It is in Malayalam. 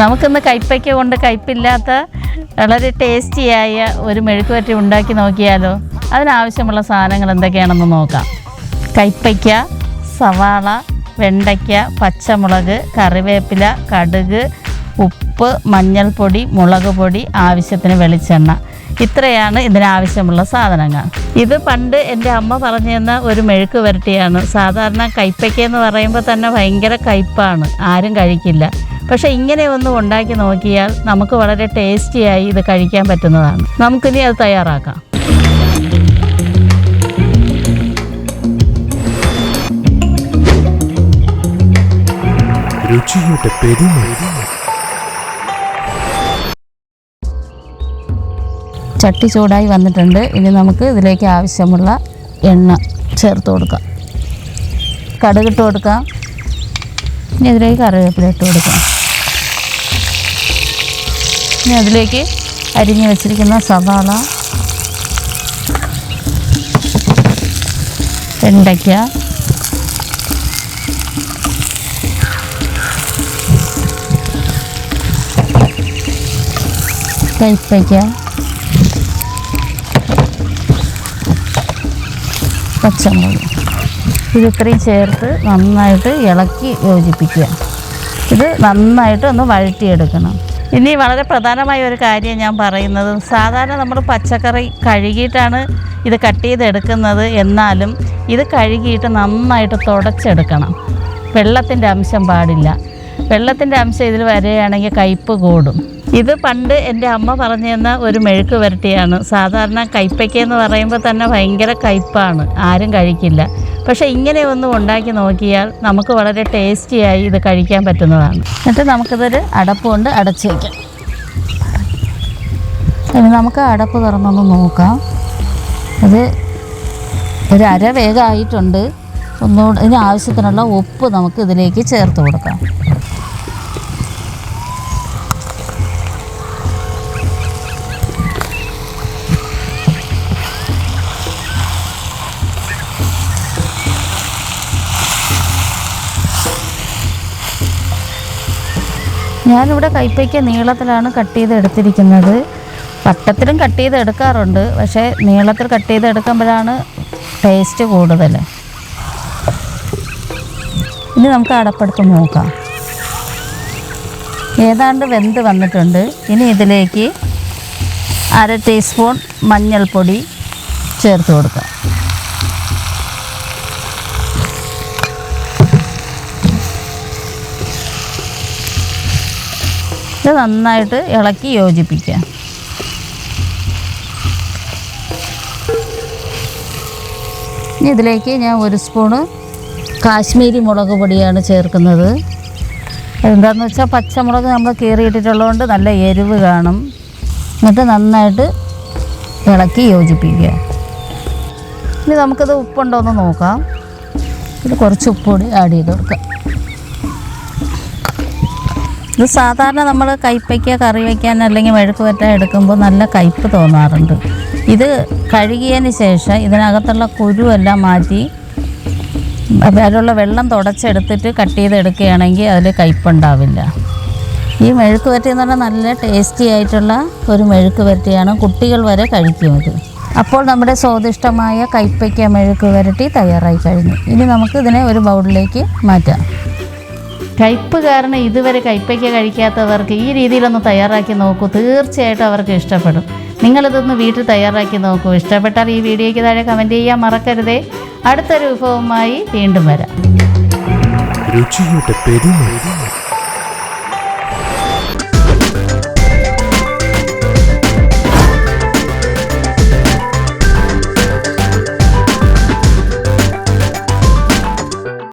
നമുക്കിന്ന് കയ്പ്പയ്ക്ക കൊണ്ട് കയ്പ്പില്ലാത്ത വളരെ ടേസ്റ്റിയായ ഒരു മെഴുക്കുവരട്ടി ഉണ്ടാക്കി നോക്കിയാലോ? അതിനാവശ്യമുള്ള സാധനങ്ങൾ എന്തൊക്കെയാണെന്ന് നോക്കാം. കയ്പ്പയ്ക്ക, സവാള, വെണ്ടയ്ക്ക, പച്ചമുളക്, കറിവേപ്പില, കടുക്, ഉപ്പ്, മഞ്ഞൾപ്പൊടി, മുളക് പൊടി, ആവശ്യത്തിന് വെളിച്ചെണ്ണ. ഇത്രയാണ് ഇതിനാവശ്യമുള്ള സാധനങ്ങൾ. ഇത് പണ്ട് എൻ്റെ അമ്മ പറഞ്ഞു തന്ന ഒരു മെഴുക്ക് വരട്ടിയാണ്. സാധാരണ കയ്പ്പയ്ക്ക എന്ന് പറയുമ്പോൾ തന്നെ ഭയങ്കര കയ്പ്പാണ്, ആരും കഴിക്കില്ല. പക്ഷേ ഇങ്ങനെ ഒന്ന് ഉണ്ടാക്കി നോക്കിയാൽ നമുക്ക് വളരെ ടേസ്റ്റിയായി ഇത് കഴിക്കാൻ പറ്റുന്നതാണ്. നമുക്കിനി അത് തയ്യാറാക്കാം. രുചിയുടെ പെരുമ. ചട്ടി ചൂടായി വന്നിട്ടുണ്ട്. ഇനി നമുക്ക് ഇതിലേക്ക് ആവശ്യമുള്ള എണ്ണ ചേർത്ത് കൊടുക്കാം. കടുകിട്ട് കൊടുക്കാം. ഇനി അതിലേക്ക് കറിവേപ്പില ഇട്ട് കൊടുക്കാം. ഇനി അതിലേക്ക് അരിഞ്ഞു വെച്ചിരിക്കുന്ന സവാള, വെണ്ടയ്ക്ക, കയ്പ്പയ്ക്ക, പച്ചമുളക്, ഇത്രയും ചേർത്ത് നന്നായിട്ട് ഇളക്കി യോജിപ്പിക്കുക. ഇത് നന്നായിട്ട് ഒന്ന് വഴറ്റിയെടുക്കണം. ഇനി വളരെ പ്രധാനമായ ഒരു കാര്യം ഞാൻ പറയുന്നത്, സാധാരണ നമ്മൾ പച്ചക്കറി കഴുകിയിട്ടാണ് ഇത് കട്ട് ചെയ്തെടുക്കുന്നത്. എന്നാലും ഇത് കഴുകിയിട്ട് നന്നായിട്ട് തുടച്ചെടുക്കണം. വെള്ളത്തിൻ്റെ അംശം പാടില്ല. വെള്ളത്തിൻ്റെ അംശം ഇതിൽ വരികയാണെങ്കിൽ കയ്പ്പ് കൂടും. ഇത് പണ്ട് എൻ്റെ അമ്മ പറഞ്ഞു തന്ന ഒരു മെഴുക്ക് വരട്ടിയാണ്. സാധാരണ കയ്പ്പയ്ക്ക എന്ന് പറയുമ്പോൾ തന്നെ ഭയങ്കര കയ്പ്പാണ്, ആരും കഴിക്കില്ല. പക്ഷേ ഇങ്ങനെ ഒന്ന് ഉണ്ടാക്കി നോക്കിയാൽ നമുക്ക് വളരെ ടേസ്റ്റിയായി ഇത് കഴിക്കാൻ പറ്റുന്നതാണ്. എന്നിട്ട് നമുക്കിതൊരു അടപ്പ് കൊണ്ട് അടച്ച് വയ്ക്കാം. ഇനി നമുക്ക് അടപ്പ് തുറന്നൊന്ന് നോക്കാം. അത് ഒരു അര വേഗമായിട്ടുണ്ട്. ഒന്നുകൂടെ ഇതിന് ആവശ്യത്തിനുള്ള ഉപ്പ് നമുക്ക് ഇതിലേക്ക് ചേർത്ത് കൊടുക്കാം. ഞാനിവിടെ കയ്പ്പയ്ക്ക നീളത്തിലാണ് കട്ട് ചെയ്ത് എടുത്തിരിക്കുന്നത്. വട്ടത്തിലും കട്ട് ചെയ്ത് എടുക്കാറുണ്ട്, പക്ഷേ നീളത്തിൽ കട്ട് ചെയ്ത് എടുക്കുമ്പോഴാണ് ടേസ്റ്റ് കൂടുതൽ. ഇനി നമുക്ക് അടപ്പെടുത്ത് നോക്കാം. ഏതാണ്ട് വെന്ത് വന്നിട്ടുണ്ട്. ഇനി ഇതിലേക്ക് 1/2 ടീസ്പൂൺ മഞ്ഞൾപ്പൊടി ചേർത്ത് കൊടുക്കാം. ഇത് നന്നായിട്ട് ഇളക്കി യോജിപ്പിക്കുക. ഇനി ഇതിലേക്ക് ഞാൻ 1 സ്പൂണ് കാശ്മീരി മുളക് പൊടിയാണ് ചേർക്കുന്നത്. എന്താണെന്ന് വെച്ചാൽ പച്ചമുളക് നമ്മൾ കീറിയിട്ടിട്ടുള്ളതുകൊണ്ട് നല്ല എരിവ് കാണും. എന്നിട്ട് നന്നായിട്ട് ഇളക്കി യോജിപ്പിക്കുക. ഇനി നമുക്കത് ഉപ്പുണ്ടോ എന്ന് നോക്കാം. ഇത് കുറച്ച് ഉപ്പ് കൂടി ആഡ് ചെയ്ത് കൊടുക്കാം. ഇത് സാധാരണ നമ്മൾ കയ്പ്പയ്ക്ക കറി വയ്ക്കാൻ അല്ലെങ്കിൽ മെഴുക്ക് വരട്ടാൻ എടുക്കുമ്പോൾ നല്ല കയ്പ്പ് തോന്നാറുണ്ട്. ഇത് കഴുകിയതിന് ശേഷം ഇതിനകത്തുള്ള കുരുവെല്ലാം മാറ്റി അതിലുള്ള വെള്ളം തുടച്ചെടുത്തിട്ട് കട്ട് ചെയ്തെടുക്കുകയാണെങ്കിൽ അതിൽ കയ്പ്പുണ്ടാവില്ല. ഈ മെഴുക്ക് വരട്ടി എന്ന് പറഞ്ഞാൽ നല്ല ടേസ്റ്റി ആയിട്ടുള്ള ഒരു മെഴുക്ക് വരട്ടിയാണ്. കുട്ടികൾ വരെ കഴിക്കുന്നത്. അപ്പോൾ നമ്മുടെ സ്വാദിഷ്ടമായ കയ്പ്പയ്ക്ക മെഴുക്ക് വരട്ടി തയ്യാറായി കഴിഞ്ഞു. ഇനി നമുക്ക് ഇതിനെ ഒരു ബൗളിലേക്ക് മാറ്റാം. കയ്പ്പ് കാരണം ഇതുവരെ കയ്പ്പയ്ക്ക കഴിക്കാത്തവർക്ക് ഈ രീതിയിലൊന്ന് തയ്യാറാക്കി നോക്കൂ. തീർച്ചയായിട്ടും അവർക്ക് ഇഷ്ടപ്പെടും. നിങ്ങളിതൊന്ന് വീട്ടിൽ തയ്യാറാക്കി നോക്കൂ. ഇഷ്ടപ്പെട്ടാൽ ഈ വീഡിയോയ്ക്ക് താഴെ കമൻറ്റ് ചെയ്യാൻ മറക്കരുതേ. അടുത്തൊരു വിഭവവുമായി വീണ്ടും വരാം. രുചിയുടെ പെരുമ.